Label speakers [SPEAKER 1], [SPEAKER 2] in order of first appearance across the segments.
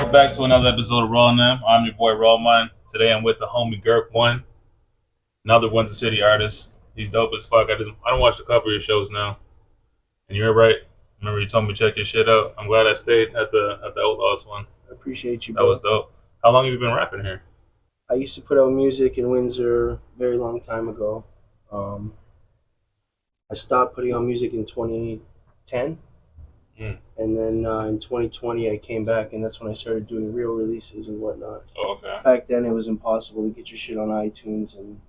[SPEAKER 1] Welcome back to another episode of RawNem. I'm your boy Rawmind. Today I'm with the homie GerkOne, another Windsor City artist. He's dope as fuck. I don't watch a couple of your shows now, and you're right. Remember you told me to check your shit out. I'm glad I stayed at the Outlaws one.
[SPEAKER 2] I appreciate you,
[SPEAKER 1] That
[SPEAKER 2] bro.
[SPEAKER 1] was dope. How long have you been rapping here?
[SPEAKER 2] I used to put out music in Windsor a very long time ago. I stopped putting out music in 2010, and then in 2020 I came back, and that's when I started doing real releases and whatnot.
[SPEAKER 1] Oh, okay.
[SPEAKER 2] Back then it was impossible to get your shit on iTunes, and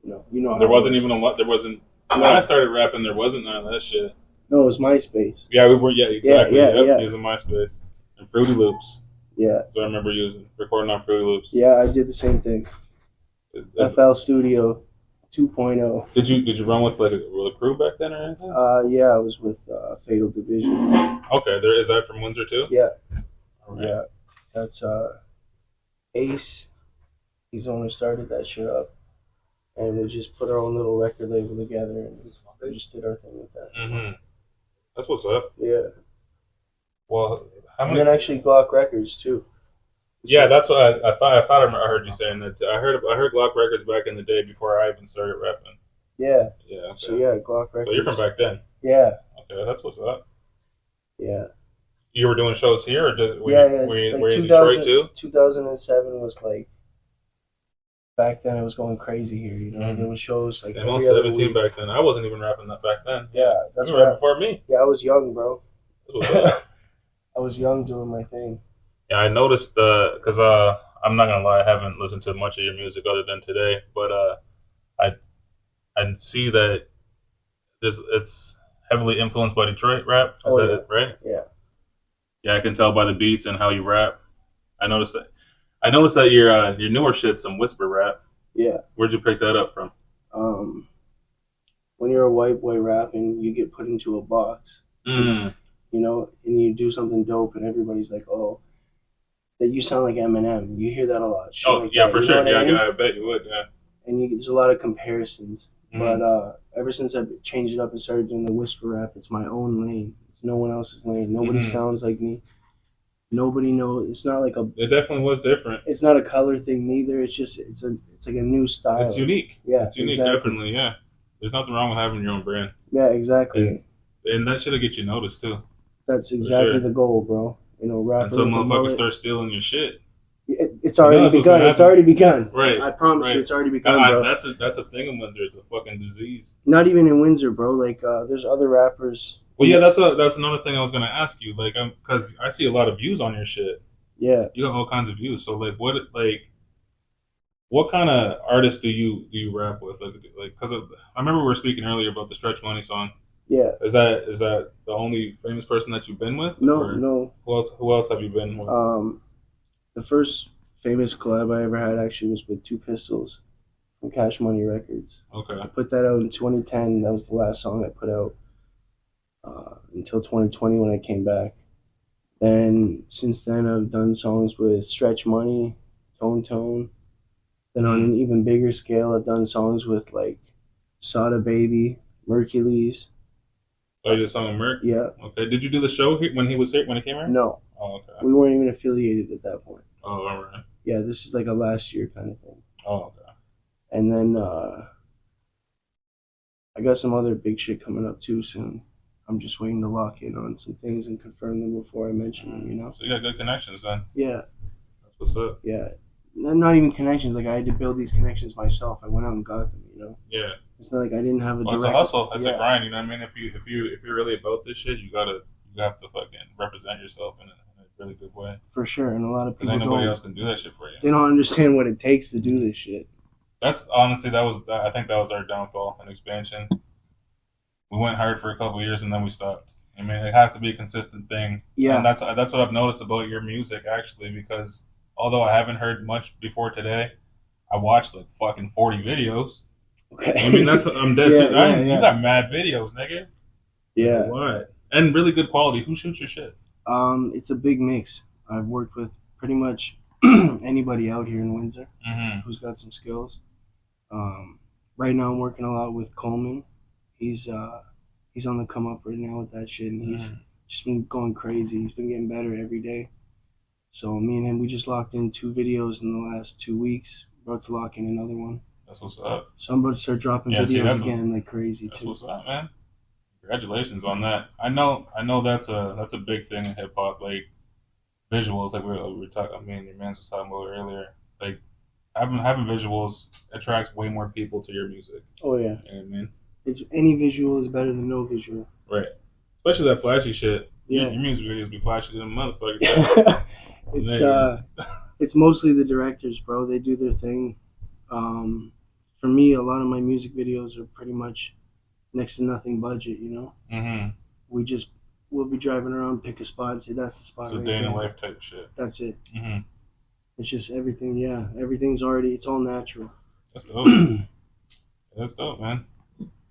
[SPEAKER 2] you know.
[SPEAKER 1] There wasn't even a lot. There wasn't.
[SPEAKER 2] No.
[SPEAKER 1] When I started rapping, there wasn't none of that shit.
[SPEAKER 2] No, it was MySpace.
[SPEAKER 1] Yeah, we were. Yeah, exactly.
[SPEAKER 2] Yeah.
[SPEAKER 1] Using MySpace and Fruity Loops.
[SPEAKER 2] Yeah.
[SPEAKER 1] So I remember recording on Fruity Loops.
[SPEAKER 2] Yeah, I did the same thing. FL Studio 2.0.
[SPEAKER 1] Did you run with like a crew back then or anything?
[SPEAKER 2] Yeah, I was with Fatal Division.
[SPEAKER 1] Okay, is that from Windsor too?
[SPEAKER 2] Yeah.
[SPEAKER 1] Right.
[SPEAKER 2] Yeah, that's Ace. He's the one who started that shit up, and we just put our own little record label together, and we just did our thing with that.
[SPEAKER 1] Mm-hmm. That's what's up.
[SPEAKER 2] Yeah.
[SPEAKER 1] Well,
[SPEAKER 2] and then actually Glock Records too.
[SPEAKER 1] Yeah, that's what I thought. I heard you saying that. I heard Glock Records back in the day before I even started rapping.
[SPEAKER 2] Yeah.
[SPEAKER 1] Yeah. Okay.
[SPEAKER 2] So yeah, Glock Records.
[SPEAKER 1] So you're from back then.
[SPEAKER 2] Yeah.
[SPEAKER 1] Okay, that's what's up.
[SPEAKER 2] Yeah.
[SPEAKER 1] You were doing shows here, or were you in Detroit too?
[SPEAKER 2] 2007 was like. Back then, it was going crazy here. You know,
[SPEAKER 1] Mm-hmm.
[SPEAKER 2] There was shows like.
[SPEAKER 1] I was 17 back then. I wasn't even rapping that back then.
[SPEAKER 2] Yeah, that's
[SPEAKER 1] you were right before me.
[SPEAKER 2] Yeah, I was young, bro.
[SPEAKER 1] That's what's up.
[SPEAKER 2] I was young doing my thing.
[SPEAKER 1] Yeah, I noticed because I'm not gonna lie, I haven't listened to much of your music other than today, but I see that it's heavily influenced by Detroit rap. Is that it, right?
[SPEAKER 2] Yeah.
[SPEAKER 1] Yeah, I can tell by the beats and how you rap. I noticed that your newer shit's some whisper rap.
[SPEAKER 2] Yeah.
[SPEAKER 1] Where'd you pick that up from?
[SPEAKER 2] When you're a white boy rapping, you get put into a box.
[SPEAKER 1] Mm.
[SPEAKER 2] You know, and you do something dope, and everybody's like, "Oh, that you sound like Eminem." You hear that a lot.
[SPEAKER 1] Oh,
[SPEAKER 2] like
[SPEAKER 1] yeah,
[SPEAKER 2] that.
[SPEAKER 1] for
[SPEAKER 2] You
[SPEAKER 1] sure.
[SPEAKER 2] know what I mean?
[SPEAKER 1] I bet you would. Yeah.
[SPEAKER 2] And there's a lot of comparisons.
[SPEAKER 1] Mm.
[SPEAKER 2] But ever since I changed it up and started doing the whisper rap, it's my own lane. It's no one else's lane. Nobody sounds like me. Nobody knows. It's not like a.
[SPEAKER 1] It definitely was different.
[SPEAKER 2] It's not a color thing neither. It's just it's like a new style.
[SPEAKER 1] It's unique.
[SPEAKER 2] Yeah,
[SPEAKER 1] it's unique.
[SPEAKER 2] Exactly.
[SPEAKER 1] Definitely. Yeah. There's nothing wrong with having your own brand.
[SPEAKER 2] Yeah, exactly.
[SPEAKER 1] And that should get you noticed too.
[SPEAKER 2] That's exactly the goal, bro. You know, rapping.
[SPEAKER 1] Until motherfuckers start stealing your shit.
[SPEAKER 2] It's already begun. It's already begun.
[SPEAKER 1] Right.
[SPEAKER 2] I promise you, it's already begun, bro.
[SPEAKER 1] That's a thing in Windsor. It's a fucking disease.
[SPEAKER 2] Not even in Windsor, bro. Like, there's other rappers.
[SPEAKER 1] Well, yeah, that's another thing I was gonna ask you. Like, because I see a lot of views on your shit.
[SPEAKER 2] Yeah.
[SPEAKER 1] You got all kinds of views. So, what kind of artists do you rap with? Like, because I remember we were speaking earlier about the Stretch Money song.
[SPEAKER 2] Yeah.
[SPEAKER 1] Is that the only famous person that you've been with?
[SPEAKER 2] No.
[SPEAKER 1] Who else have you been with?
[SPEAKER 2] The first famous collab I ever had actually was with Two Pistols from Cash Money Records.
[SPEAKER 1] Okay.
[SPEAKER 2] I put that out in 2010. That was the last song I put out until 2020 when I came back. Then since then I've done songs with Stretch Money, Tone. Then on an even bigger scale, I've done songs with like Sada Baby, Mercules.
[SPEAKER 1] Oh, you did a song with Merc?
[SPEAKER 2] Yeah.
[SPEAKER 1] Okay. Did you do the show when he was here when he came here?
[SPEAKER 2] No.
[SPEAKER 1] Oh, okay.
[SPEAKER 2] We weren't even affiliated at that point.
[SPEAKER 1] Oh, all right.
[SPEAKER 2] Yeah, this is like a last year kind of thing.
[SPEAKER 1] Oh, okay.
[SPEAKER 2] And then I got some other big shit coming up too soon. I'm just waiting to lock in on some things and confirm them before I mention them, you know?
[SPEAKER 1] So you got good connections then.
[SPEAKER 2] Yeah.
[SPEAKER 1] That's what's up.
[SPEAKER 2] Yeah. Not even connections. Like, I had to build these connections myself. I went out and got them, you know?
[SPEAKER 1] Yeah.
[SPEAKER 2] It's not like I didn't have a
[SPEAKER 1] It's a hustle. It's a grind, you know what I mean? If you're really about this shit, you have to fucking represent yourself in a really good way.
[SPEAKER 2] For sure. And a lot of people
[SPEAKER 1] because ain't nobody else can do that shit for you.
[SPEAKER 2] They don't understand what it takes to do this shit.
[SPEAKER 1] That's honestly, I think that was our downfall and expansion. We went hard for a couple of years and then we stopped. I mean, it has to be a consistent thing.
[SPEAKER 2] Yeah.
[SPEAKER 1] And that's what I've noticed about your music, actually, because although I haven't heard much before today, I watched like fucking 40 videos.
[SPEAKER 2] Okay.
[SPEAKER 1] I mean, I'm dead serious.
[SPEAKER 2] Yeah.
[SPEAKER 1] You got mad videos, nigga.
[SPEAKER 2] Yeah.
[SPEAKER 1] What? And really good quality. Who shoots your shit?
[SPEAKER 2] It's a big mix. I've worked with pretty much anybody out here in Windsor who's got some skills. Right now I'm working a lot with Coleman. He's on the come up right now with that shit, and he's just been going crazy. He's been getting better every day. So me and him, we just locked in 2 videos in the last 2 weeks. About to lock in another one.
[SPEAKER 1] That's what's up.
[SPEAKER 2] So I'm about to start dropping videos again like crazy
[SPEAKER 1] that's
[SPEAKER 2] too.
[SPEAKER 1] That's what's up, man. Congratulations on that. I know that's a big thing in hip hop, like visuals, like we were talking. I mean, your man was talking about earlier. Like having visuals attracts way more people to your music.
[SPEAKER 2] Oh yeah.
[SPEAKER 1] You know what I mean?
[SPEAKER 2] It's any visual is better than no visual.
[SPEAKER 1] Right. Especially that flashy shit.
[SPEAKER 2] Yeah.
[SPEAKER 1] Your music videos be flashy than motherfuckers.
[SPEAKER 2] It's mostly the directors, bro. They do their thing. For me, a lot of my music videos are pretty much next to nothing budget, you know?
[SPEAKER 1] Mm-hmm.
[SPEAKER 2] We'll be driving around, pick a spot, and say, that's the spot.
[SPEAKER 1] It's a day in a life type of shit.
[SPEAKER 2] That's it.
[SPEAKER 1] Mm-hmm.
[SPEAKER 2] It's just everything, yeah. Everything's already, it's all natural.
[SPEAKER 1] That's dope. That's dope, man.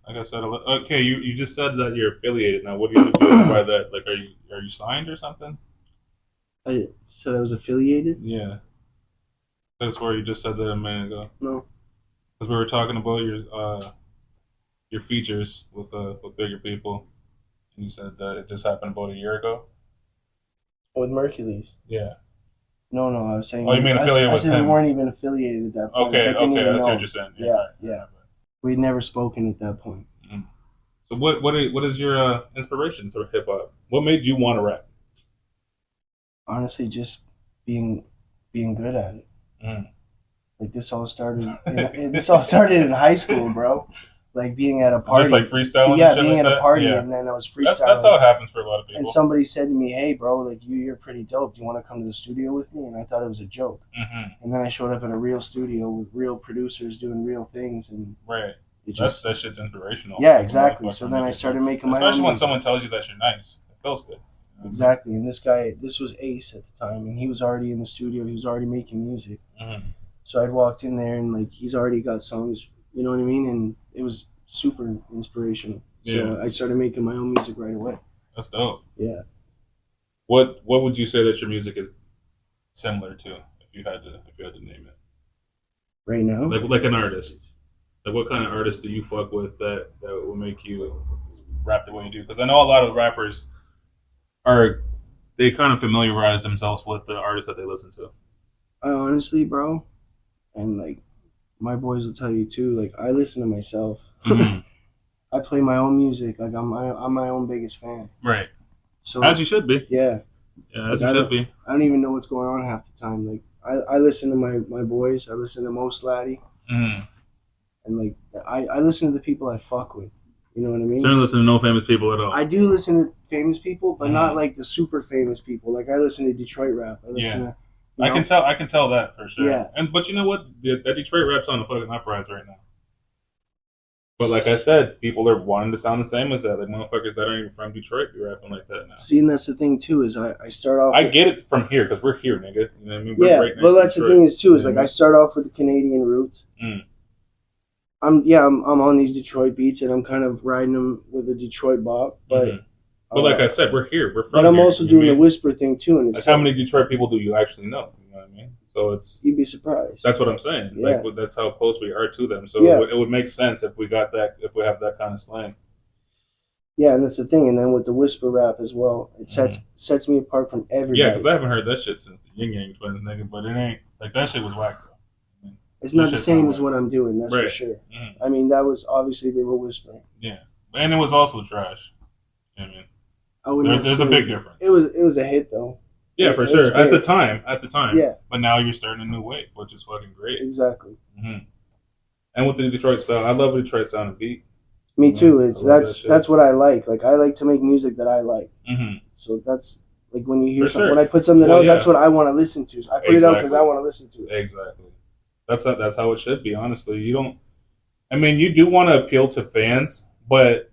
[SPEAKER 1] Like I said, okay, you just said that you're affiliated now. What do you do by that? Like, are you signed or something?
[SPEAKER 2] I said I was affiliated?
[SPEAKER 1] Yeah. That's where you just said that a minute ago.
[SPEAKER 2] No.
[SPEAKER 1] Because we were talking about your features with bigger people, and you said that it just happened about a year ago.
[SPEAKER 2] With Mercules?
[SPEAKER 1] Yeah.
[SPEAKER 2] No, I was saying.
[SPEAKER 1] Oh, you mean affiliated with him?
[SPEAKER 2] I said we weren't even affiliated at that point.
[SPEAKER 1] Okay, that's what you're saying.
[SPEAKER 2] Yeah. We'd never spoken at that point.
[SPEAKER 1] Mm-hmm. So what is your inspiration for hip hop? What made you want to rap?
[SPEAKER 2] Honestly, just being good at it.
[SPEAKER 1] Mm.
[SPEAKER 2] Like this all started in high school, bro. Like being at a party,
[SPEAKER 1] just like freestyling.
[SPEAKER 2] Yeah, being at a party, and then I was freestyling.
[SPEAKER 1] That's how it happens for a lot of people.
[SPEAKER 2] And somebody said to me, "Hey, bro, like you're pretty dope. Do you want to come to the studio with me?" And I thought it was a joke.
[SPEAKER 1] Mm-hmm.
[SPEAKER 2] And then I showed up at a real studio with real producers doing real things, and
[SPEAKER 1] right. That shit's inspirational.
[SPEAKER 2] Yeah, exactly. So then I started making my own.
[SPEAKER 1] Especially when someone tells you that you're nice, it feels good.
[SPEAKER 2] Exactly. And this was Ace at the time, and he was already in the studio. He was already making music.
[SPEAKER 1] Mm-hmm.
[SPEAKER 2] So I'd walked in there, and like he's already got songs. You know what I mean? And it was super inspirational. So I started making my own music right away.
[SPEAKER 1] That's dope.
[SPEAKER 2] Yeah.
[SPEAKER 1] What would you say that your music is similar to, if you had to name it?
[SPEAKER 2] Right now?
[SPEAKER 1] Like an artist. Like what kind of artist do you fuck with that will make you rap the way you do? Because I know a lot of rappers they kind of familiarize themselves with the artists that they listen to.
[SPEAKER 2] I honestly, bro, and like my boys will tell you too, like I listen to myself. Mm-hmm. I play my own music. Like I'm my own biggest fan.
[SPEAKER 1] Right.
[SPEAKER 2] So
[SPEAKER 1] as you should be.
[SPEAKER 2] Yeah.
[SPEAKER 1] Yeah, as you should be.
[SPEAKER 2] I don't even know what's going on half the time. Like I listen to my boys. I listen to Mo Slatty.
[SPEAKER 1] Mm-hmm.
[SPEAKER 2] And like I listen to the people I fuck with. You know what I mean?
[SPEAKER 1] So you don't listen to no famous people at all.
[SPEAKER 2] I do listen to famous people, but not like the super famous people. Like I listen to Detroit rap. I listen to.
[SPEAKER 1] I can tell that for sure.
[SPEAKER 2] Yeah.
[SPEAKER 1] But you know what? That Detroit rap's on the fucking uprise right now. But like I said, people are wanting to sound the same as that. Like motherfuckers that aren't even from Detroit be rapping like that now.
[SPEAKER 2] See, and that's the thing too. Is I start off.
[SPEAKER 1] I get it from here because we're here, nigga. You know what I mean? We're
[SPEAKER 2] yeah,
[SPEAKER 1] right next
[SPEAKER 2] but that's
[SPEAKER 1] to
[SPEAKER 2] the thing is too. Is like I start off with the Canadian roots.
[SPEAKER 1] Mm.
[SPEAKER 2] I'm on these Detroit beats and I'm kind of riding them with a Detroit bop, but.
[SPEAKER 1] Mm-hmm. But like I said, we're here. We're from.
[SPEAKER 2] But I'm
[SPEAKER 1] here,
[SPEAKER 2] also doing the whisper thing too, and it's
[SPEAKER 1] like how many Detroit people do you actually know? You know what I mean? So it's
[SPEAKER 2] you'd be surprised.
[SPEAKER 1] That's what I'm saying.
[SPEAKER 2] Yeah.
[SPEAKER 1] Like that's how close we are to them. So it would make sense if we got that, if we have that kind of slang.
[SPEAKER 2] Yeah, and that's the thing. And then with the whisper rap as well, it sets me apart from everybody.
[SPEAKER 1] Yeah, because I haven't heard that shit since the Yin Yang Twins, nigga. But it ain't like that shit was whack though. I mean,
[SPEAKER 2] it's not the same as what I'm doing. That's for sure.
[SPEAKER 1] Mm-hmm.
[SPEAKER 2] I mean, that was obviously they were whispering.
[SPEAKER 1] Yeah, and it was also trash. You know what I mean? There's a big difference.
[SPEAKER 2] It was a hit though.
[SPEAKER 1] Yeah, for sure. At the time.
[SPEAKER 2] Yeah.
[SPEAKER 1] But now you're starting a new wave, which is fucking great.
[SPEAKER 2] Exactly.
[SPEAKER 1] Mm-hmm. And with the Detroit style, I love a Detroit sound and beat.
[SPEAKER 2] Me too. That's what I like. Like I like to make music that I like.
[SPEAKER 1] Mm-hmm.
[SPEAKER 2] So that's like when you hear something, when I put something out, that's what I want to listen to. I put it out because I want to listen to it.
[SPEAKER 1] Exactly. That's how it should be. Honestly, you don't. I mean, you do want to appeal to fans, but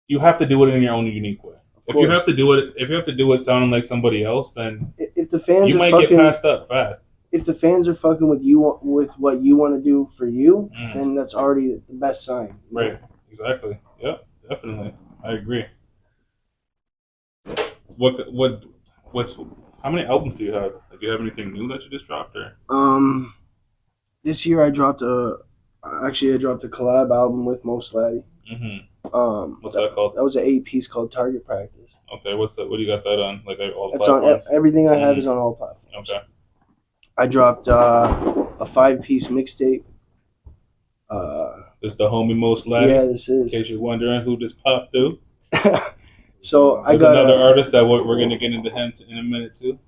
[SPEAKER 1] you have to do it in your own unique way. If you have to do it sounding like somebody else, then
[SPEAKER 2] if the fans
[SPEAKER 1] you might get passed up fast.
[SPEAKER 2] If the fans are fucking with what you want to do for you, then that's already the best sign.
[SPEAKER 1] Right. Exactly. Yep. Definitely. I agree. How many albums do you have? Do you have anything new that you just dropped or?
[SPEAKER 2] This year I dropped a collab album with Mo Slatty.
[SPEAKER 1] Mm-hmm. What's that called?
[SPEAKER 2] That was an 8-piece called Target Practice.
[SPEAKER 1] Okay, what's that? What do you got that on? Like all the
[SPEAKER 2] That's on
[SPEAKER 1] platforms?
[SPEAKER 2] everything I have is on all platforms.
[SPEAKER 1] Okay.
[SPEAKER 2] I dropped a 5-piece mixtape.
[SPEAKER 1] This the homie Mo Slatty.
[SPEAKER 2] Yeah, this is.
[SPEAKER 1] In case you're wondering who this popped through.
[SPEAKER 2] So
[SPEAKER 1] There's another artist that we're gonna get into him in a minute too.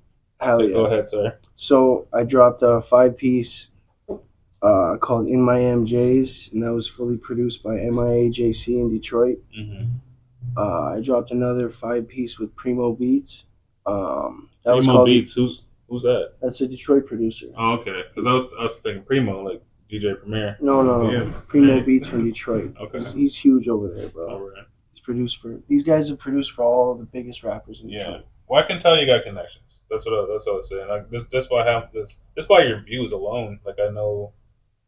[SPEAKER 2] Hell
[SPEAKER 1] okay,
[SPEAKER 2] yeah.
[SPEAKER 1] Go ahead, sir.
[SPEAKER 2] So I dropped a 5-piece called In My MJs, and that was fully produced by MIAJC in Detroit.
[SPEAKER 1] Mm-hmm.
[SPEAKER 2] I dropped another 5-piece with Primo Beats. That
[SPEAKER 1] Primo
[SPEAKER 2] was called
[SPEAKER 1] Beats. Who's that?
[SPEAKER 2] That's a Detroit producer.
[SPEAKER 1] Oh, okay. Because I was thinking Primo, like DJ Premier.
[SPEAKER 2] No.
[SPEAKER 1] Yeah.
[SPEAKER 2] Primo Beats from Detroit.
[SPEAKER 1] Okay.
[SPEAKER 2] He's huge over there, bro.
[SPEAKER 1] All right.
[SPEAKER 2] He's produced for these guys have produced for all the biggest rappers in Detroit.
[SPEAKER 1] Well, I can tell you got connections. That's what I was saying. Like this why I have this. Just by your views alone, like I know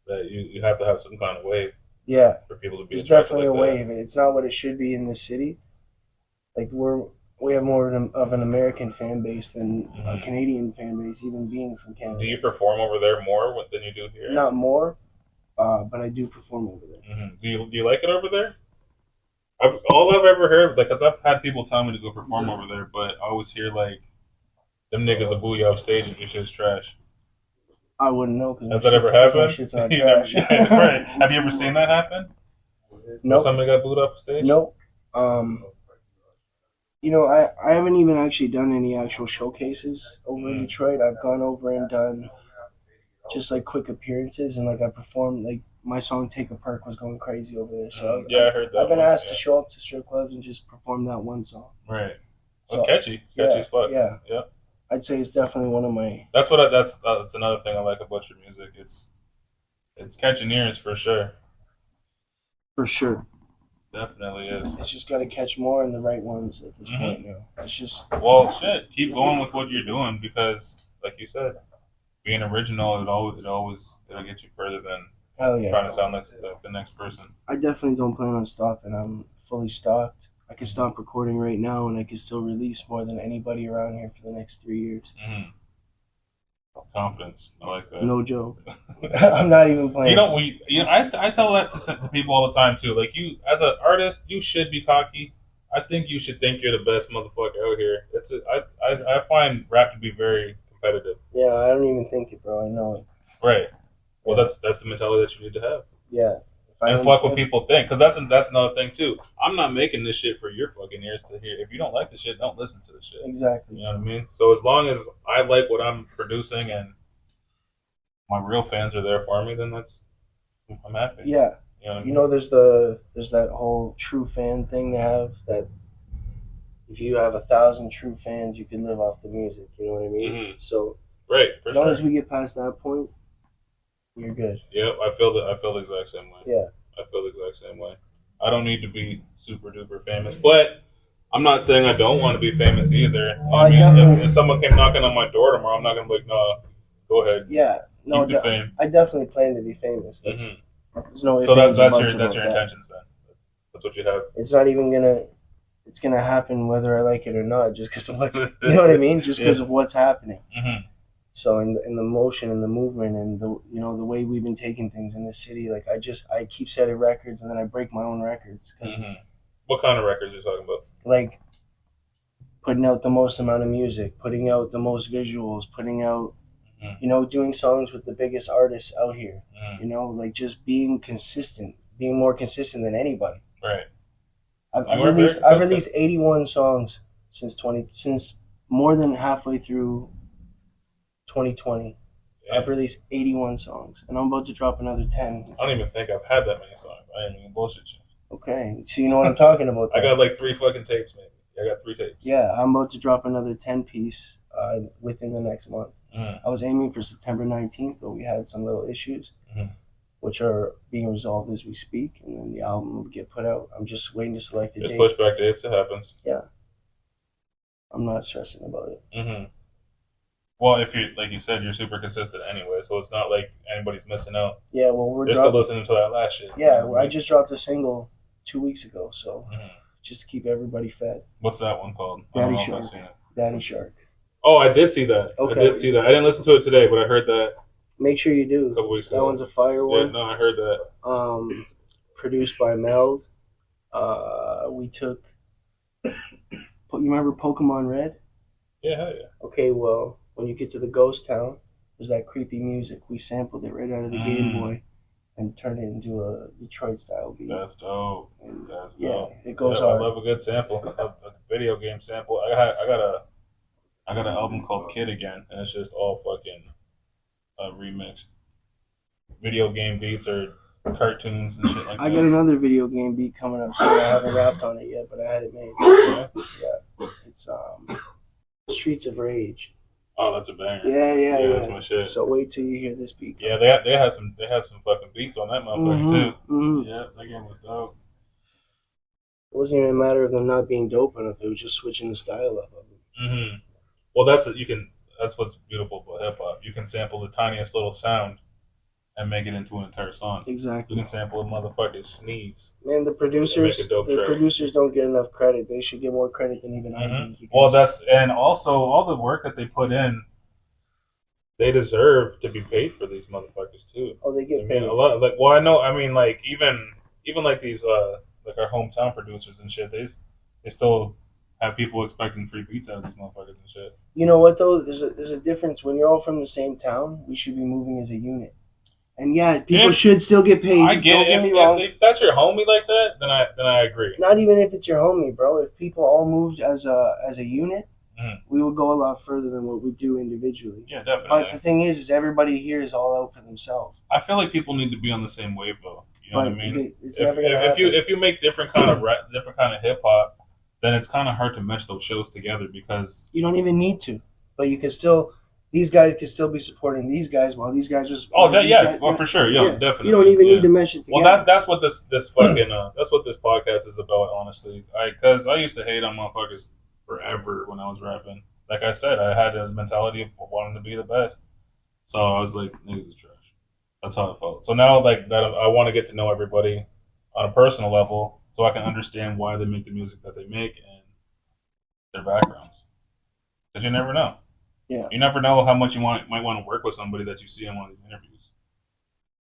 [SPEAKER 1] that you have to have some kind of wave.
[SPEAKER 2] Yeah.
[SPEAKER 1] For people to be.
[SPEAKER 2] It's definitely a wave. It's not what it should be in this city. Like we have more of an American fan base than a Canadian fan base, even being from Canada.
[SPEAKER 1] Do you perform over there more than you do here?
[SPEAKER 2] Not more, but I do perform over there.
[SPEAKER 1] Mm-hmm. Do you like it over there? All I've ever heard, like, cause I've had people tell me to go perform over there, but I always hear like, them niggas will boo you off stage if your shit's trash.
[SPEAKER 2] I wouldn't know.
[SPEAKER 1] Has that ever happened?
[SPEAKER 2] Shit's not trash.
[SPEAKER 1] Right. Have you ever seen that happen?
[SPEAKER 2] No.
[SPEAKER 1] Somebody got booed off stage?
[SPEAKER 2] Nope. You know, I haven't even actually done any actual showcases over in Detroit. I've gone over and done just like quick appearances, and like I performed, like my song "Take a Perk" was going crazy over there. So
[SPEAKER 1] I heard that.
[SPEAKER 2] I've been asked to show up to strip clubs and just perform that one song.
[SPEAKER 1] Right. It's catchy. It's catchy as fuck.
[SPEAKER 2] Yeah.
[SPEAKER 1] Yeah.
[SPEAKER 2] I'd say it's definitely one of my.
[SPEAKER 1] That's another thing I like about your music. It's catching ears for sure.
[SPEAKER 2] For sure.
[SPEAKER 1] Definitely is.
[SPEAKER 2] It's just got to catch more and the right ones at this point now. It's just.
[SPEAKER 1] Well, shit. Keep going with what you're doing because, like you said, being original, it'll get you further than trying to sound like the next person.
[SPEAKER 2] I definitely don't plan on stopping. I'm fully stocked. I can stop recording right now, and I can still release more than anybody around here for the next 3 years.
[SPEAKER 1] Mm-hmm. Confidence, I like that.
[SPEAKER 2] No joke. I'm not even playing.
[SPEAKER 1] I tell that to people all the time too. Like you, as an artist, you should be cocky. I think you should think you're the best motherfucker out here. I find rap to be very competitive.
[SPEAKER 2] Yeah, I don't even think it, bro. I know it.
[SPEAKER 1] Right. Well, that's the mentality that you need to have.
[SPEAKER 2] Yeah.
[SPEAKER 1] And fuck what people think, because that's another thing too. I'm not making this shit for your fucking ears to hear. If you don't like the shit, don't listen to the shit.
[SPEAKER 2] Exactly.
[SPEAKER 1] You know what I mean? So as long as I like what I'm producing and my real fans are there for me, then I'm happy.
[SPEAKER 2] Yeah.
[SPEAKER 1] You know what I mean?
[SPEAKER 2] You know, there's that whole true fan thing they have, that if you have 1,000 true fans, you can live off the music. You know what I mean?
[SPEAKER 1] Mm-hmm.
[SPEAKER 2] So
[SPEAKER 1] right,
[SPEAKER 2] as long as we get past that point, you're good.
[SPEAKER 1] Yep, I feel the exact same way.
[SPEAKER 2] Yeah.
[SPEAKER 1] I feel the exact same way. I don't need to be super duper famous, but I'm not saying I don't want to be famous either. You know what I mean? If someone came knocking on my door tomorrow, I'm not gonna be like, nah, go ahead.
[SPEAKER 2] Yeah, no,
[SPEAKER 1] keep the fame.
[SPEAKER 2] I definitely plan to be famous. There's no.
[SPEAKER 1] So that's your intentions then. That's what you have.
[SPEAKER 2] It's not even gonna. It's gonna happen whether I like it or not, just because of what's. You know what I mean? Just because of what's happening.
[SPEAKER 1] Mm-hmm.
[SPEAKER 2] So in the motion and the movement and the the way we've been taking things in this city, like I keep setting records and then I break my own records.
[SPEAKER 1] What kind of records are you talking about?
[SPEAKER 2] Like putting out the most amount of music, putting out the most visuals, putting out, doing songs with the biggest artists out here. Like just being consistent, being more consistent than anybody.
[SPEAKER 1] Right.
[SPEAKER 2] I've released 81 songs since more than halfway through 2020. Yeah. I've released 81 songs, and I'm about to drop another 10.
[SPEAKER 1] I don't even think I've had that many songs. I ain't even bullshit you.
[SPEAKER 2] Okay, so you know what I'm talking about.
[SPEAKER 1] I got like 3 fucking tapes, maybe. I got 3 tapes.
[SPEAKER 2] Yeah, I'm about to drop another 10-piece within the next month. I was aiming for September 19th, but we had some little issues, which are being resolved as we speak, and then the album will get put out. I'm just waiting to select a date.
[SPEAKER 1] Just pushback dates, it happens.
[SPEAKER 2] Yeah. I'm not stressing about it.
[SPEAKER 1] Well, if you like you said, you're super consistent anyway, so it's not like anybody's missing out.
[SPEAKER 2] Yeah, well,
[SPEAKER 1] they're still listening to that last shit.
[SPEAKER 2] Yeah, I just dropped a single 2 weeks ago, so just to keep everybody fed.
[SPEAKER 1] What's that one called?
[SPEAKER 2] Daddy Shark. Daddy Shark.
[SPEAKER 1] Oh, I did see that. Okay. I did see that. I didn't listen to it today, but I heard that.
[SPEAKER 2] Make sure you do.
[SPEAKER 1] A couple weeks ago.
[SPEAKER 2] That one's a fire one.
[SPEAKER 1] Yeah, no, I heard that.
[SPEAKER 2] Produced by Meld. We took. You remember Pokemon Red?
[SPEAKER 1] Yeah, hell yeah.
[SPEAKER 2] Okay, well, when you get to the ghost town, there's that creepy music. We sampled it right out of the Game Boy and turned it into a Detroit style beat.
[SPEAKER 1] That's dope.
[SPEAKER 2] And
[SPEAKER 1] That's
[SPEAKER 2] yeah,
[SPEAKER 1] dope.
[SPEAKER 2] it goes
[SPEAKER 1] I
[SPEAKER 2] hard.
[SPEAKER 1] love a good sample, a video game sample. I got an album called Kid Again, and it's just all fucking remixed video game beats or cartoons and shit like that.
[SPEAKER 2] I got another video game beat coming up soon. I haven't rapped on it yet, but I had it made. Yeah. It's Streets of Rage.
[SPEAKER 1] Oh, that's a banger.
[SPEAKER 2] Yeah.
[SPEAKER 1] That's my shit.
[SPEAKER 2] So wait till you hear this beat.
[SPEAKER 1] Yeah, they had some fucking beats on that motherfucker too.
[SPEAKER 2] Mm-hmm.
[SPEAKER 1] Yeah, that game was dope.
[SPEAKER 2] It wasn't even a matter of them not being dope enough. It was just switching the style up of them.
[SPEAKER 1] Mm-hmm. Well, that's what's beautiful about hip hop. You can sample the tiniest little sound and make it into an entire song.
[SPEAKER 2] Exactly.
[SPEAKER 1] You can sample a motherfucker's sneeze.
[SPEAKER 2] Man, the producers don't get enough credit. They should get more credit than even I do.
[SPEAKER 1] Well, and also all the work that they put in, they deserve to be paid for these motherfuckers too.
[SPEAKER 2] Oh, they get paid
[SPEAKER 1] a lot. Like, well, I know. I mean, like even like these like our hometown producers and shit. They still have people expecting free beats out of these motherfuckers and shit.
[SPEAKER 2] You know what though? There's a difference. When you're all from the same town, we should be moving as a unit. And yeah, people should still get paid.
[SPEAKER 1] I get it. If that's your homie like that, then I agree.
[SPEAKER 2] Not even if it's your homie, bro. If people all moved as a unit, we would go a lot further than what we do individually.
[SPEAKER 1] Yeah, definitely.
[SPEAKER 2] But the thing is everybody here is all out for themselves.
[SPEAKER 1] I feel like people need to be on the same wave, though. You know what I mean?
[SPEAKER 2] It's never gonna happen.
[SPEAKER 1] If you make different kind of hip hop, then it's kind of hard to mesh those shows together because
[SPEAKER 2] you don't even need to. But you can still. These guys can still be supporting these guys while these guys just.
[SPEAKER 1] For sure, definitely.
[SPEAKER 2] You don't even need to mesh it together.
[SPEAKER 1] Well, that's what this fucking that's what this podcast is about, honestly. Because I used to hate on motherfuckers forever when I was rapping. Like I said, I had a mentality of wanting to be the best, so I was like, niggas is trash. That's how I felt. So now, like that, I want to get to know everybody on a personal level, so I can understand why they make the music that they make and their backgrounds. Because you never know.
[SPEAKER 2] Yeah.
[SPEAKER 1] You never know how much you might want to work with somebody that you see in one of these interviews.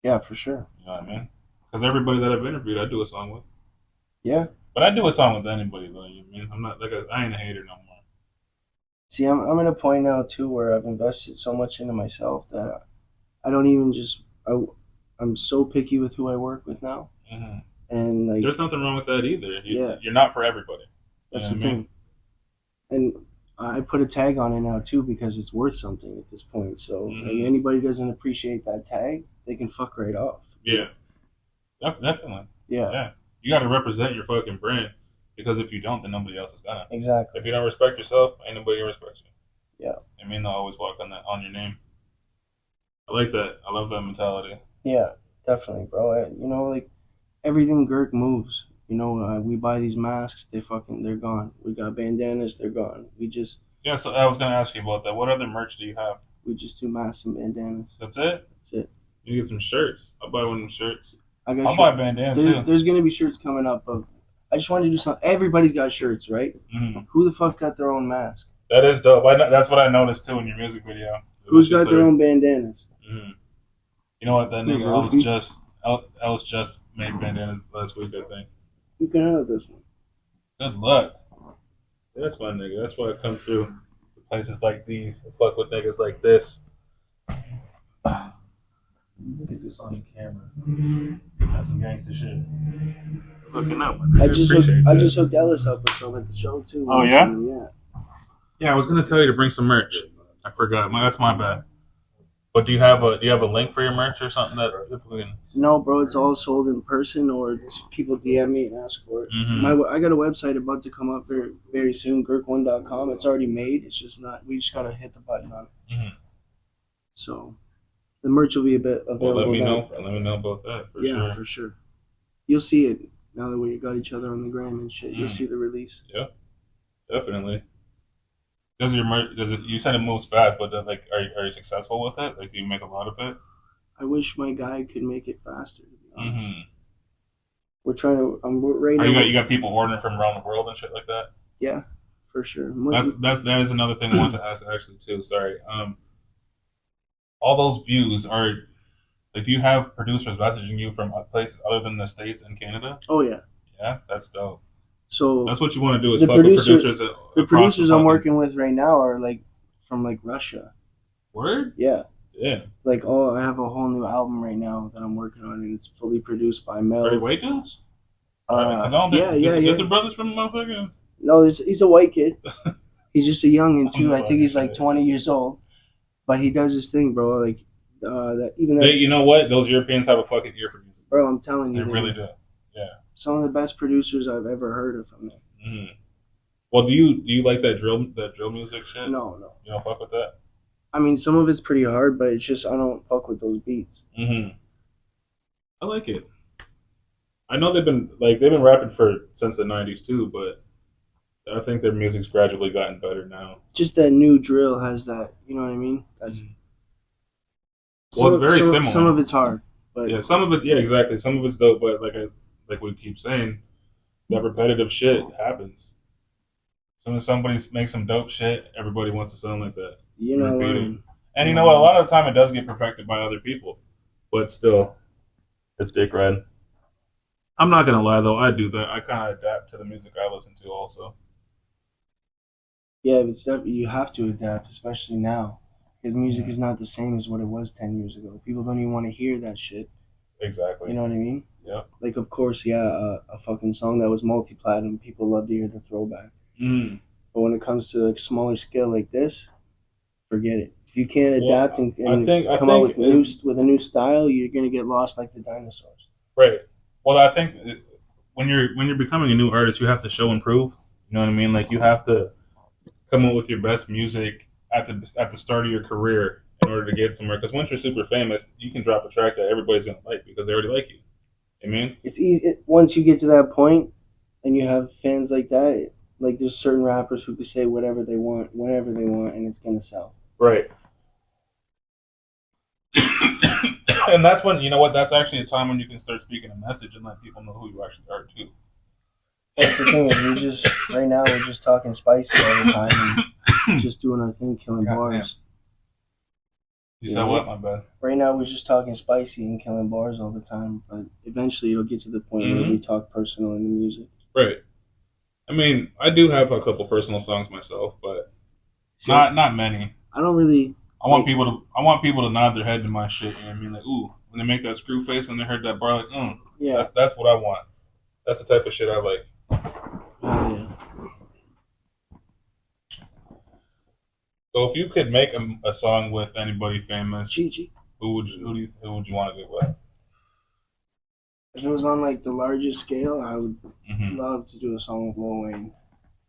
[SPEAKER 2] Yeah, for sure.
[SPEAKER 1] You know what I mean? Because everybody that I've interviewed, I do a song with.
[SPEAKER 2] Yeah.
[SPEAKER 1] But I do a song with anybody, though. You know what I mean? I'm not I ain't a hater no more.
[SPEAKER 2] See, I'm at a point now too where I've invested so much into myself that I don't even I'm so picky with who I work with now.
[SPEAKER 1] Mm-hmm.
[SPEAKER 2] And like,
[SPEAKER 1] there's nothing wrong with that either. You're not for everybody.
[SPEAKER 2] That's the thing. And I put a tag on it now too because it's worth something at this point. So if anybody doesn't appreciate that tag, they can fuck right off.
[SPEAKER 1] Yeah, definitely.
[SPEAKER 2] Yeah.
[SPEAKER 1] You got to represent your fucking brand because if you don't, then nobody else is gonna.
[SPEAKER 2] Exactly.
[SPEAKER 1] If you don't respect yourself, ain't nobody gonna respect you.
[SPEAKER 2] Yeah.
[SPEAKER 1] I mean, they'll always walk on your name. I like that. I love that mentality.
[SPEAKER 2] Yeah, definitely, bro. You know, like everything Gerk moves. You know, we buy these masks, they're gone. We got bandanas, they're gone.
[SPEAKER 1] Yeah, so I was going to ask you about that. What other merch do you have?
[SPEAKER 2] We just do masks and bandanas.
[SPEAKER 1] That's it?
[SPEAKER 2] That's it.
[SPEAKER 1] You get some shirts. I'll buy one of them shirts.
[SPEAKER 2] I'll
[SPEAKER 1] buy a bandana, too.
[SPEAKER 2] There's going to be shirts coming up. I just wanted to do something. Everybody's got shirts, right?
[SPEAKER 1] Mm-hmm.
[SPEAKER 2] Who the fuck got their own mask?
[SPEAKER 1] That is dope. That's what I noticed, too, in your music video.
[SPEAKER 2] Who's got their own bandanas?
[SPEAKER 1] Mm-hmm. You know what? That nigga Ellis just made bandanas last week, I think.
[SPEAKER 2] You can have this one.
[SPEAKER 1] Good luck. That's my nigga. That's why I come through places like these and fuck with niggas like this. Look at this on the camera. That's some gangster shit. Hooking up.
[SPEAKER 2] I just hooked Ellis up with some at the show too.
[SPEAKER 1] Oh yeah?
[SPEAKER 2] Yeah,
[SPEAKER 1] I was gonna tell you to bring some merch. I forgot. That's my bad. But do you have a link for your merch or something that people can?
[SPEAKER 2] No, bro. It's all sold in person, or people DM me and ask for it.
[SPEAKER 1] Mm-hmm.
[SPEAKER 2] I got a website about to come up very, very soon. GerkOne.com. It's already made. It's just not. We just gotta hit the button on it.
[SPEAKER 1] Mm-hmm.
[SPEAKER 2] So, the merch will be a bit available.
[SPEAKER 1] Well, let me know about that for sure.
[SPEAKER 2] Yeah, for sure. You'll see it now that we got each other on the gram and shit. You'll see the release.
[SPEAKER 1] Yeah, definitely. You said it moves fast, but are you successful with it? Like, do you make a lot of it?
[SPEAKER 2] I wish my guy could make it faster. To be honest,
[SPEAKER 1] we're
[SPEAKER 2] trying to. Right now.
[SPEAKER 1] You got people ordering from around the world and shit like that.
[SPEAKER 2] Yeah, for sure.
[SPEAKER 1] That is another thing I wanted to ask actually too. Sorry. All those views are like, do you have producers messaging you from places other than the States and Canada?
[SPEAKER 2] Oh yeah.
[SPEAKER 1] Yeah, that's dope.
[SPEAKER 2] So
[SPEAKER 1] That's what you want to do is
[SPEAKER 2] the
[SPEAKER 1] fuck with
[SPEAKER 2] producer,
[SPEAKER 1] producers
[SPEAKER 2] the
[SPEAKER 1] across the
[SPEAKER 2] producers I'm
[SPEAKER 1] fucking
[SPEAKER 2] working with right now are like from like Russia.
[SPEAKER 1] word.
[SPEAKER 2] Yeah.
[SPEAKER 1] Yeah,
[SPEAKER 2] Like I have a whole new album right now that I'm working on, and it's fully produced by
[SPEAKER 1] are they
[SPEAKER 2] Mel.
[SPEAKER 1] white dudes? Because I don't
[SPEAKER 2] Yeah,
[SPEAKER 1] think
[SPEAKER 2] yeah,
[SPEAKER 1] is
[SPEAKER 2] yeah.
[SPEAKER 1] the brothers from motherfucking.
[SPEAKER 2] No, he's a white kid. He's just a youngin'
[SPEAKER 1] I'm
[SPEAKER 2] too.
[SPEAKER 1] just
[SPEAKER 2] I think
[SPEAKER 1] talking
[SPEAKER 2] he's like
[SPEAKER 1] shit.
[SPEAKER 2] 20 years old, but he does his thing, bro. Like that, even
[SPEAKER 1] They,
[SPEAKER 2] that,
[SPEAKER 1] you know what? Those Europeans have a fucking ear for music.
[SPEAKER 2] bro. I'm telling
[SPEAKER 1] They
[SPEAKER 2] you,
[SPEAKER 1] really
[SPEAKER 2] they're
[SPEAKER 1] do. Yeah.
[SPEAKER 2] some of the best producers I've ever heard of from them.
[SPEAKER 1] Mm-hmm. Well, do you like that drill music shit?
[SPEAKER 2] No, no.
[SPEAKER 1] You don't fuck with that.
[SPEAKER 2] I mean, some of it's pretty hard, but it's just I don't fuck with those beats.
[SPEAKER 1] Mm-hmm. I like it. I know they've been rapping since the '90s too, but I think their music's gradually gotten better now.
[SPEAKER 2] Just that new drill has that. You know what I mean? That's
[SPEAKER 1] Mhm. Well, it's very
[SPEAKER 2] some
[SPEAKER 1] similar.
[SPEAKER 2] of it's hard, but
[SPEAKER 1] Yeah, some of it. Yeah, exactly. Some of it's dope, but like we keep saying, that repetitive shit happens. As soon as somebody makes some dope shit, everybody wants to sound like that.
[SPEAKER 2] you're
[SPEAKER 1] You
[SPEAKER 2] not
[SPEAKER 1] repeat it,
[SPEAKER 2] lying.
[SPEAKER 1] and
[SPEAKER 2] You're
[SPEAKER 1] you
[SPEAKER 2] not
[SPEAKER 1] know what? A
[SPEAKER 2] lying.
[SPEAKER 1] lot of the time, it does get perfected by other people, but still, it's dick riding. I'm not gonna lie though, I do that. I kind of adapt to the music I listen to, also.
[SPEAKER 2] Yeah, it's you have to adapt, especially now, because music
[SPEAKER 1] Mm-hmm.
[SPEAKER 2] is not the same as what it was 10 years ago. People don't even want to hear that shit. You
[SPEAKER 1] Exactly.
[SPEAKER 2] know what I mean?
[SPEAKER 1] Yeah.
[SPEAKER 2] Like, of course, yeah, a fucking song that was multi-platinum, people love to hear the throwback.
[SPEAKER 1] Mm.
[SPEAKER 2] But when it comes to like smaller scale like this, forget it. If you can't adapt
[SPEAKER 1] Well,
[SPEAKER 2] and,
[SPEAKER 1] I
[SPEAKER 2] and
[SPEAKER 1] think I
[SPEAKER 2] come out
[SPEAKER 1] think
[SPEAKER 2] with with a new style, you're gonna get lost like the dinosaurs.
[SPEAKER 1] right. Well, I think when you're becoming a new artist, you have to show and prove. You know what I mean? Like you have to come up with your best music at the start of your career in order to get somewhere. Because once you're super famous, you can drop a track that everybody's gonna like because they already like you. I mean,
[SPEAKER 2] It's easy once you get to that point, and you have fans like that. Like there's certain rappers who can say whatever they want, whenever they want, and it's gonna sell.
[SPEAKER 1] right. And that's when you know what. That's actually a time when you can start speaking a message and let people know who you actually are too.
[SPEAKER 2] That's the thing is we just right now we're just talking spicy all the time and just doing our thing, killing
[SPEAKER 1] God
[SPEAKER 2] bars.
[SPEAKER 1] You said what? My bad.
[SPEAKER 2] Right now we're just talking spicy and killing bars all the time, but eventually it'll get to the point where we talk personal in the music.
[SPEAKER 1] Right. I mean, I do have a couple personal songs myself, but
[SPEAKER 2] See,
[SPEAKER 1] not many.
[SPEAKER 2] I don't really.
[SPEAKER 1] I want people to nod their head to my shit. You know what I mean? Like, ooh, when they make that screw face when they heard that bar, like,
[SPEAKER 2] Yeah.
[SPEAKER 1] that's what I want. That's the type of shit I like.
[SPEAKER 2] Oh yeah.
[SPEAKER 1] So if you could make a song with anybody famous,
[SPEAKER 2] Chi-Chi.
[SPEAKER 1] who would you want to do it with?
[SPEAKER 2] If it was on like the largest scale, I would
[SPEAKER 1] Mm-hmm.
[SPEAKER 2] love to do a song with Lil Wayne.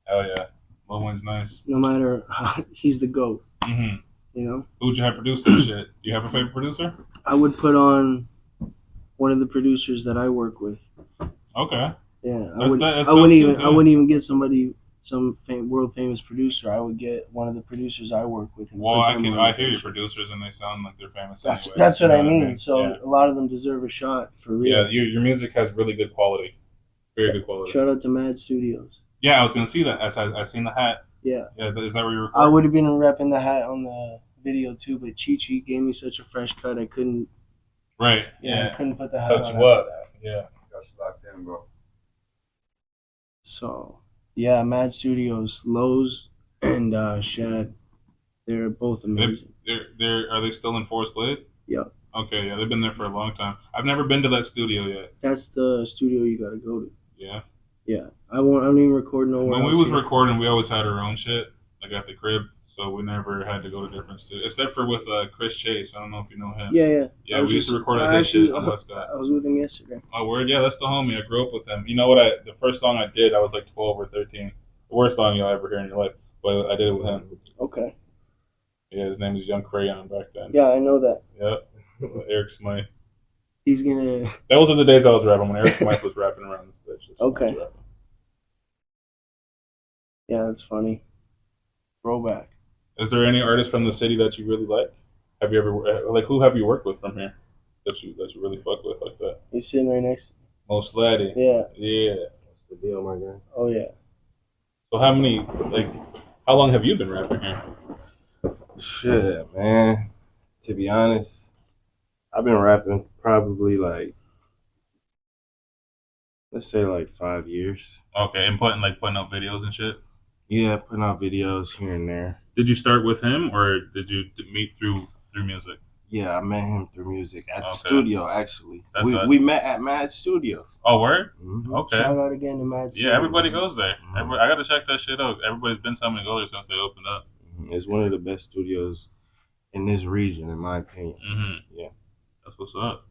[SPEAKER 1] Hell yeah, Lil Wayne's nice.
[SPEAKER 2] No matter how, he's the GOAT.
[SPEAKER 1] Mm-hmm.
[SPEAKER 2] You know.
[SPEAKER 1] Who would you have produce that shit? Do you have a favorite producer?
[SPEAKER 2] I would put on one of the producers that I work with.
[SPEAKER 1] Okay.
[SPEAKER 2] Yeah,
[SPEAKER 1] I
[SPEAKER 2] wouldn't even get some world famous producer. I would get one of the producers I work with. And
[SPEAKER 1] Well, I hear your producers and they sound like they're famous.
[SPEAKER 2] That's what I mean. So
[SPEAKER 1] yeah.
[SPEAKER 2] a lot of them deserve a shot for real.
[SPEAKER 1] Yeah, your music has really good quality, very good quality.
[SPEAKER 2] Shout out to Mad Studios.
[SPEAKER 1] Yeah, I was gonna see that. I seen the hat.
[SPEAKER 2] Yeah.
[SPEAKER 1] Yeah, is that where you're
[SPEAKER 2] recording? I would have been repping the hat on the video too, but Chi-Chi gave me such a fresh cut, I couldn't.
[SPEAKER 1] Right.
[SPEAKER 2] Yeah. I couldn't put the hat
[SPEAKER 1] touch
[SPEAKER 2] on.
[SPEAKER 1] You up. Yeah.
[SPEAKER 3] Got you locked in, bro.
[SPEAKER 2] So, yeah, Mad Studios, Lowe's, and Shad, they're both amazing.
[SPEAKER 1] Are they still in Forest Blade?
[SPEAKER 2] Yep.
[SPEAKER 1] Okay, yeah, they've been there for a long time. I've never been to that studio yet.
[SPEAKER 2] That's the studio you gotta go to.
[SPEAKER 1] Yeah.
[SPEAKER 2] Yeah, I don't even record nowhere.
[SPEAKER 1] When we was recording, we always had our own shit, like at the crib, so we never had to go to different studios, except for with Chris Chase. I don't know if you know him.
[SPEAKER 2] Yeah.
[SPEAKER 1] Yeah, we used to record at his shit on Westcott.
[SPEAKER 2] I was with him yesterday.
[SPEAKER 1] Oh, word? Yeah, that's the homie. I grew up with him. You know what? The first song I did, I was like 12 or 13. The worst song you'll ever hear in your life, but I did it with him.
[SPEAKER 2] Okay.
[SPEAKER 1] Yeah, his name was Young Crayon back then.
[SPEAKER 2] Yeah, I know that.
[SPEAKER 1] Yep. Eric Smythe.
[SPEAKER 2] He's gonna.
[SPEAKER 1] Those were the days I was rapping when Eric Smythe was rapping around this bitch.
[SPEAKER 2] Okay. Yeah, that's funny. Throwback.
[SPEAKER 1] Is there any artist from the city that you really like? Have you ever who have you worked with from here that you really fuck with like that?
[SPEAKER 2] He's sitting right next to me.
[SPEAKER 1] Mo Slatty.
[SPEAKER 2] Yeah.
[SPEAKER 1] Yeah.
[SPEAKER 3] That's the deal, my guy.
[SPEAKER 2] Oh yeah.
[SPEAKER 1] So how long have you been rapping here?
[SPEAKER 3] Shit, man. To be honest, I've been rapping probably like let's say like 5 years.
[SPEAKER 1] Okay, and putting out videos and shit.
[SPEAKER 3] Yeah, putting out videos here and there.
[SPEAKER 1] Did you start with him, or did you meet through music?
[SPEAKER 3] Yeah, I met him through music at the
[SPEAKER 1] Okay.
[SPEAKER 3] studio. Actually,
[SPEAKER 1] That's
[SPEAKER 3] we met at Mad Studio.
[SPEAKER 1] Oh, word?
[SPEAKER 3] Mm-hmm.
[SPEAKER 1] Okay.
[SPEAKER 2] Shout out again to Mad Studio.
[SPEAKER 1] Yeah, everybody goes there.
[SPEAKER 3] Mhm.
[SPEAKER 1] I gotta check that shit out. Everybody's been telling me to go there since they opened up.
[SPEAKER 3] It's one of the best studios in this region, in my opinion. Yeah,
[SPEAKER 1] that's what's up.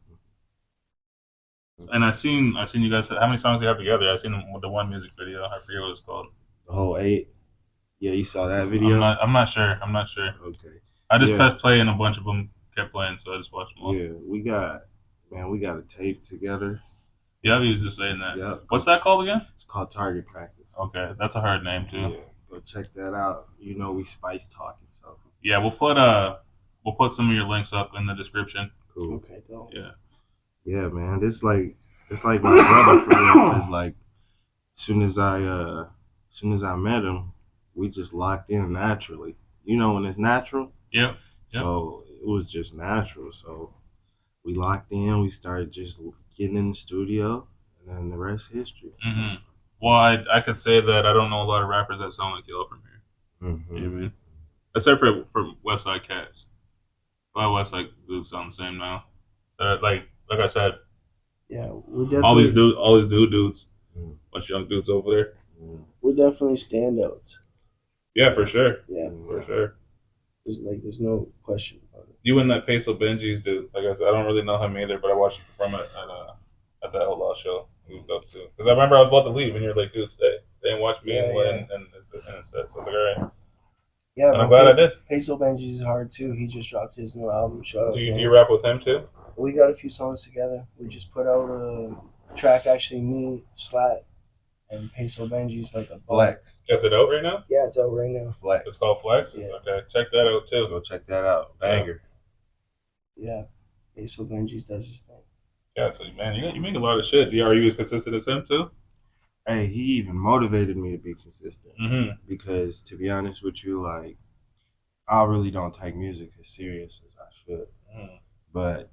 [SPEAKER 1] And I seen you guys. How many songs do you have together? I seen the one music video. I forget what it's called.
[SPEAKER 3] the whole 8. Yeah, you saw that video.
[SPEAKER 1] I'm not sure.
[SPEAKER 3] Okay.
[SPEAKER 1] I just pressed play and a bunch of them kept playing, so I just watched them all.
[SPEAKER 3] Yeah, we got a tape together.
[SPEAKER 1] Yeah, he was just saying that.
[SPEAKER 3] Yep.
[SPEAKER 1] What's that called again?
[SPEAKER 3] It's called Target Practice.
[SPEAKER 1] Okay, that's a hard name too.
[SPEAKER 3] Yeah, go check that out. You know we spice talking, so.
[SPEAKER 1] Yeah, we'll put some of your links up in the description.
[SPEAKER 3] Cool.
[SPEAKER 2] Okay, dope.
[SPEAKER 3] Yeah. Yeah, man. It's like my brother for real. Cause like, soon as I met him, we just locked in naturally. You know when it's natural.
[SPEAKER 1] Yep.
[SPEAKER 3] So it was just natural. So we locked in. We started just getting in the studio, and then the rest is history.
[SPEAKER 1] Mm-hmm. Well, I could say that I don't know a lot of rappers that sound like y'all from here.
[SPEAKER 3] Mm-hmm.
[SPEAKER 1] You know what I mean? Except for West Side Cats. A lot of West Side dudes sound the same now. Like I said,
[SPEAKER 2] yeah, we're definitely
[SPEAKER 1] all these dudes, bunch of young dudes over there.
[SPEAKER 2] We're definitely standouts.
[SPEAKER 1] Yeah, for sure.
[SPEAKER 2] Yeah,
[SPEAKER 1] for sure.
[SPEAKER 2] There's no question about it.
[SPEAKER 1] You and that Peso Benji's dude. Like I said, I don't really know him either, but I watched him perform at that Outlaw show. He was dope too. Because I remember I was about to leave, and you're like, "Dude, stay and watch me and it's set." So I was like, "All right."
[SPEAKER 2] Yeah,
[SPEAKER 1] and I'm glad I did.
[SPEAKER 2] Peso Benji's is hard too. He just dropped his new album. Shout out
[SPEAKER 1] do
[SPEAKER 2] to him.
[SPEAKER 1] you rap with him too?
[SPEAKER 2] We got a few songs together. We just put out a track, actually, me, Slat, and Peso Benji's like a
[SPEAKER 3] Flex.
[SPEAKER 1] Is it out right now?
[SPEAKER 2] Yeah, it's out right now.
[SPEAKER 3] Flex.
[SPEAKER 1] It's called Flex?
[SPEAKER 2] Yeah.
[SPEAKER 1] Okay, check that out too.
[SPEAKER 3] Go check that out. Banger.
[SPEAKER 2] Yeah, Peso Benji's does his thing.
[SPEAKER 1] Yeah, so man, you make a lot of shit. Are you as consistent as him too?
[SPEAKER 3] Hey, he even motivated me to be consistent.
[SPEAKER 1] Mm-hmm.
[SPEAKER 3] Because to be honest with you, like, I really don't take music as serious as I should. But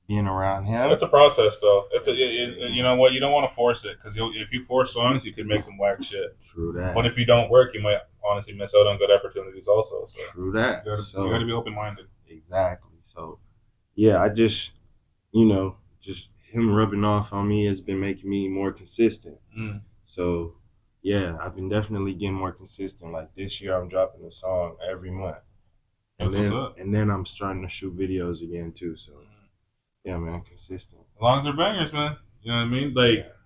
[SPEAKER 3] being around him,
[SPEAKER 1] it's a process though. You know what? You don't want to force it because if you force songs, you could make some whack shit.
[SPEAKER 3] True that.
[SPEAKER 1] But if you don't work, you might honestly miss out on good opportunities also. So
[SPEAKER 3] true that.
[SPEAKER 1] You got to be open minded.
[SPEAKER 3] Exactly. So yeah, I just just him rubbing off on me has been making me more consistent. So yeah, I've been definitely getting more consistent. Like this year, I'm dropping a song every month, and then I'm starting to shoot videos again too. So yeah, man, consistent.
[SPEAKER 1] As long as they're bangers, man. You know what I mean?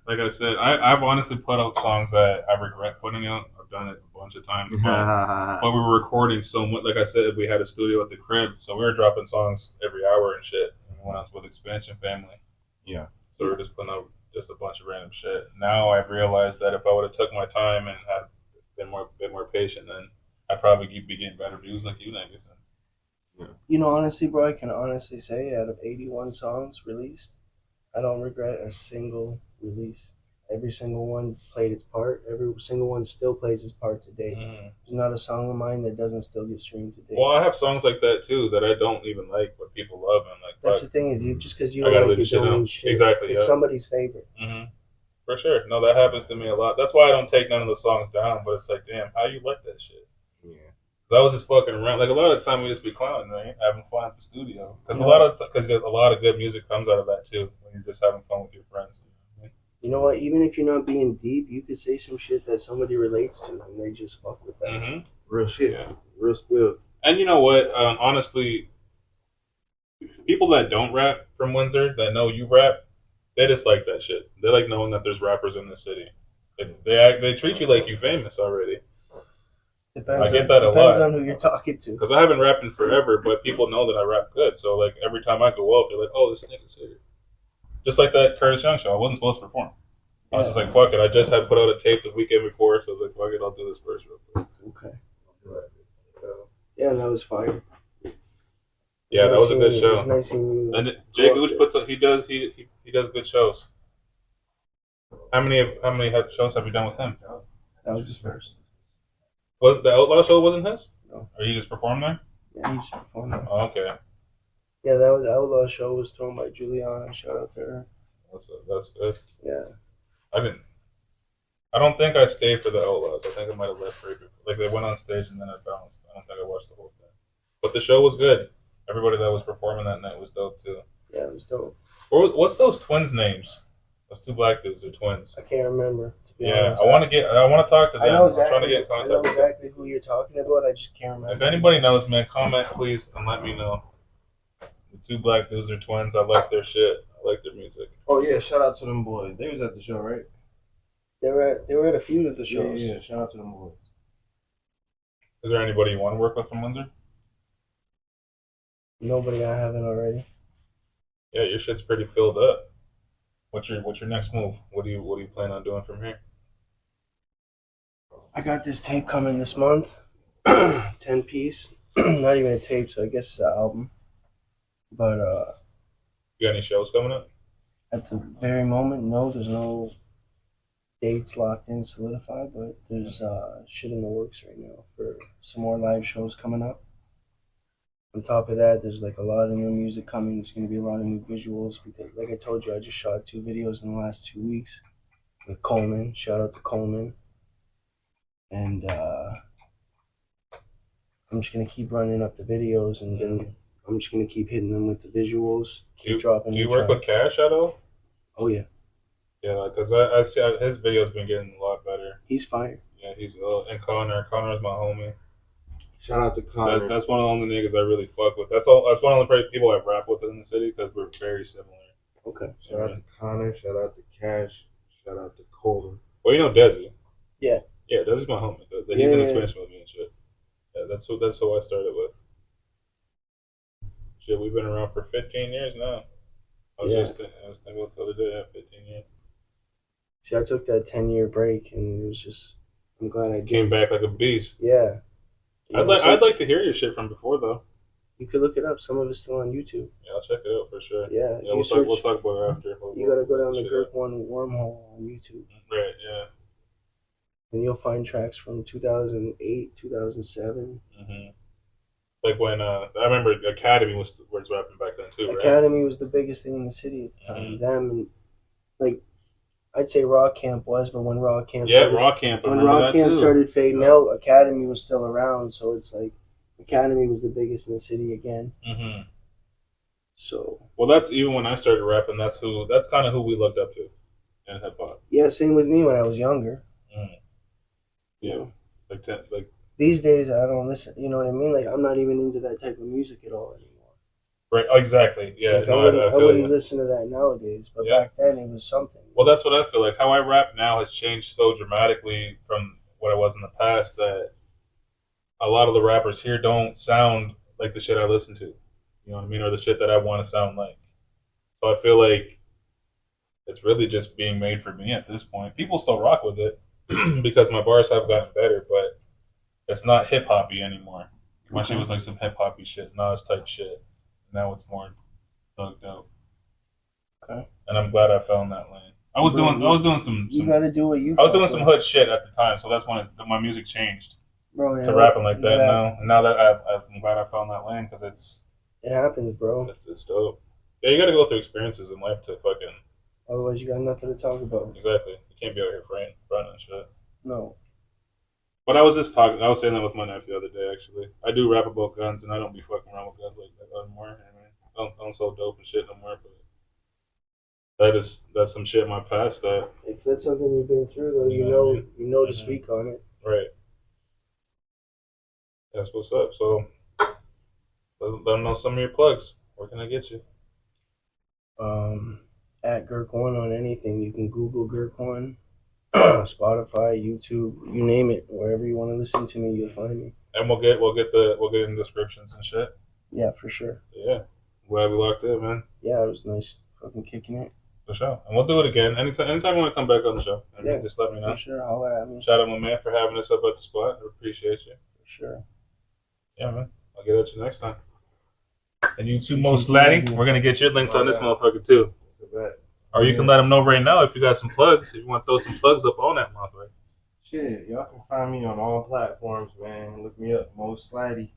[SPEAKER 1] Like I said, I've honestly put out songs that I regret putting out. I've done it a bunch of times, but we were recording so much. Like I said, we had a studio at the crib, so we were dropping songs every hour and shit. When I was with Expansion Family,
[SPEAKER 3] yeah.
[SPEAKER 1] So we were just putting out just a bunch of random shit. Now I've realized that if I would have took my time and had been more patient, then I'd probably be getting better views like you niggas.
[SPEAKER 2] Yeah. You know, honestly, bro, I can honestly say out of 81 songs released, I don't regret a single release. Every single one played its part. Every single one still plays its part today. There's not a song of mine that doesn't still get streamed today.
[SPEAKER 1] Well, I have songs like that too that I don't even like, but people love and like.
[SPEAKER 2] That's the thing is, just because you don't like it don't mean shit.
[SPEAKER 1] Exactly.
[SPEAKER 2] It's somebody's favorite.
[SPEAKER 1] For sure. No, that happens to me a lot. That's why I don't take none of the songs down. But it's like, damn, how you like that shit?
[SPEAKER 3] Yeah.
[SPEAKER 1] Because I was just fucking around. Like a lot of the time, we just be clowning, right? Having fun at the studio. Because a lot of good music comes out of that too. When you're just having fun with your friends.
[SPEAKER 2] You know what? Even if you're not being deep, you could say some shit that somebody relates to, and they just fuck with that.
[SPEAKER 3] Real shit. Yeah. Real spill.
[SPEAKER 1] And you know what? Honestly, people that don't rap from Windsor that know you rap, they just like that shit. They like knowing that there's rappers in the city. They treat you like you famous already. I get that a lot.
[SPEAKER 2] Depends on who you're talking to.
[SPEAKER 1] Because I haven't rapped in forever, but people know that I rap good. So like every time I go out, they're like, "Oh, this nigga's here." Just like that Curtis Young show, I wasn't supposed to perform. I was just like, "Fuck it." I just had put out a tape the weekend before, so I was like, "Fuck it, I'll do this first real quick."
[SPEAKER 2] Okay. Yeah, that was fire.
[SPEAKER 1] Yeah, that was a good show.
[SPEAKER 2] It was nice seeing you.
[SPEAKER 1] And Jay Gooch puts up. He does good shows. How many shows have you done with him?
[SPEAKER 2] That was his first.
[SPEAKER 1] Was the Outlaw show wasn't his?
[SPEAKER 2] No.
[SPEAKER 1] Or he just performed there?
[SPEAKER 2] Yeah, he just performed there.
[SPEAKER 1] Oh, okay.
[SPEAKER 2] Yeah, the Outlaw show was thrown by Juliana. Shout out to her.
[SPEAKER 1] That's good.
[SPEAKER 2] Yeah.
[SPEAKER 1] I didn't. I don't think I stayed for the Outlaws. I think I might have left right before. Like they went on stage and then I bounced. I don't think I watched the whole thing. But the show was good. Everybody that was performing that night was dope too.
[SPEAKER 2] Yeah, it was dope.
[SPEAKER 1] What's those twins' names? Those two black dudes are twins.
[SPEAKER 2] I can't remember. To be
[SPEAKER 1] Yeah,
[SPEAKER 2] honest,
[SPEAKER 1] I want to talk to them.
[SPEAKER 2] I know exactly.
[SPEAKER 1] I'm trying to get in contact.
[SPEAKER 2] I know exactly who you're talking about. I just can't remember.
[SPEAKER 1] If anybody knows, man, comment please and let me know. The two black dudes are twins. I like their shit. I like their music.
[SPEAKER 3] Oh yeah, shout out to them boys. They was at the show, right?
[SPEAKER 2] They were at a few of the shows.
[SPEAKER 3] Yeah, shout out to them boys.
[SPEAKER 1] Is there anybody you want to work with from Windsor?
[SPEAKER 2] Nobody I haven't already.
[SPEAKER 1] Yeah, your shit's pretty filled up. What's your next move? What do you plan on doing from here?
[SPEAKER 2] I got this tape coming this month, 10-piece. Not even a tape, so I guess it's an album. But
[SPEAKER 1] You got any shows coming up?
[SPEAKER 2] at the very moment, no, there's no dates locked in, solidified. But there's shit in the works right now for some more live shows coming up. On top of that, there's like a lot of new music coming. There's going to be a lot of new visuals because, like I told you, I just shot 2 videos in the last 2 weeks with Coleman. Shout out to Coleman. And I'm just going to keep running up the videos, and then I'm just going to keep hitting them with the visuals. Keep dropping.
[SPEAKER 1] Do you work with Cash at all?
[SPEAKER 2] Oh, yeah.
[SPEAKER 1] Yeah, because I see his videos been getting a lot better.
[SPEAKER 2] He's fire.
[SPEAKER 1] Yeah, he's and Connor. Connor's my homie.
[SPEAKER 3] Shout out to Connor.
[SPEAKER 1] That's one of the only niggas I really fuck with. That's one of the only people I rap with in the city because we're very similar.
[SPEAKER 2] Okay.
[SPEAKER 3] Shout out to Connor. Shout out to Cash. Shout out to Coleman.
[SPEAKER 1] Well, you know Desi.
[SPEAKER 2] Yeah.
[SPEAKER 1] Yeah, Desi's my homie. He's an expansion with me and shit. Yeah, that's who I started with. Shit, we've been around for 15 years now. I was thinking about the other day, 15 years.
[SPEAKER 2] See, I took that 10-year break, and it was just, I'm glad I did.
[SPEAKER 1] Came back like a beast.
[SPEAKER 2] Yeah.
[SPEAKER 1] I'd like to hear your shit from before though.
[SPEAKER 2] You could look it up. Some of it's still on YouTube.
[SPEAKER 1] Yeah, I'll check it out for sure.
[SPEAKER 2] Yeah.
[SPEAKER 1] We'll talk about it after.
[SPEAKER 2] You gotta go down the GerkOne wormhole on YouTube.
[SPEAKER 1] Right. Yeah.
[SPEAKER 2] And you'll find tracks from 2008, 2007.
[SPEAKER 1] Mm-hmm. Like when I remember Academy was rapping back then too. Right?
[SPEAKER 2] Academy was the biggest thing in the city at the time.
[SPEAKER 1] Mm-hmm.
[SPEAKER 2] Them and like I'd say Raw Camp was, but when Raw Camp started fading out, Academy was still around. So it's like Academy was the biggest in the city again.
[SPEAKER 1] Mm-hmm.
[SPEAKER 2] So
[SPEAKER 1] well, that's even when I started rapping. That's kind of who we looked up to in hip hop.
[SPEAKER 2] Yeah, same with me when I was younger.
[SPEAKER 1] Mm. Yeah, like
[SPEAKER 2] these days I don't listen. You know what I mean? Like I'm not even into that type of music at all anymore.
[SPEAKER 1] Right, exactly. Yeah,
[SPEAKER 2] like, I wouldn't listen to that nowadays, but back then it was something.
[SPEAKER 1] Well, that's what I feel like. How I rap now has changed so dramatically from what I was in the past that a lot of the rappers here don't sound like the shit I listen to. You know what I mean? Or the shit that I want to sound like. So I feel like it's really just being made for me at this point. People still rock with it because my bars have gotten better, but it's not hip hoppy anymore. My shit was like some hip hoppy shit, Nas type shit. Now it's more thugged out.
[SPEAKER 2] Okay.
[SPEAKER 1] And I'm glad I found that lane. I was doing some.
[SPEAKER 2] You gotta do what you.
[SPEAKER 1] I was doing some hood shit at the time, so that's when my music changed to rapping like that now. And now that I'm glad I found that lane because
[SPEAKER 2] it happens, bro.
[SPEAKER 1] It's dope. Yeah, you got to go through experiences in life to fucking.
[SPEAKER 2] Otherwise, you got nothing to talk about.
[SPEAKER 1] Exactly. You can't be out here fronting and shit.
[SPEAKER 2] No.
[SPEAKER 1] But I was saying that with my nephew the other day, actually. I do rap about guns, and I don't be fucking around with guns like that anymore. I don't sell dope and shit no more, but that's some shit in my past that...
[SPEAKER 2] If that's something you've been through, though, you know to speak on it.
[SPEAKER 1] Right. That's what's up. So, let them know some of your plugs. Where can I get you?
[SPEAKER 2] At GerkOne on anything. You can Google GerkOne. Spotify, YouTube, you name it. Wherever you want to listen to me, you'll find me.
[SPEAKER 1] And we'll get in descriptions and shit.
[SPEAKER 2] Yeah, for sure.
[SPEAKER 1] Yeah, glad we locked in, man.
[SPEAKER 2] Yeah, it was nice fucking kicking it.
[SPEAKER 1] For sure, and we'll do it again anytime you want to come back on the show. I mean, just let me know.
[SPEAKER 2] For sure, holler at me.
[SPEAKER 1] Shout out my man for having us up at the spot. I appreciate you.
[SPEAKER 2] For sure.
[SPEAKER 1] Yeah, man. I'll get at you next time. And you too, Mo Slatty. We're gonna get your links on this motherfucker too.
[SPEAKER 3] That's a bet.
[SPEAKER 1] Or you can let them know right now if you got some plugs. If you want to throw some plugs up on that motherfucker.
[SPEAKER 3] Shit, y'all can find me on all platforms, man. Look me up, Mo Slatty.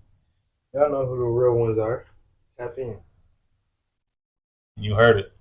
[SPEAKER 3] Y'all know who the real ones are. Tap in.
[SPEAKER 1] You heard it.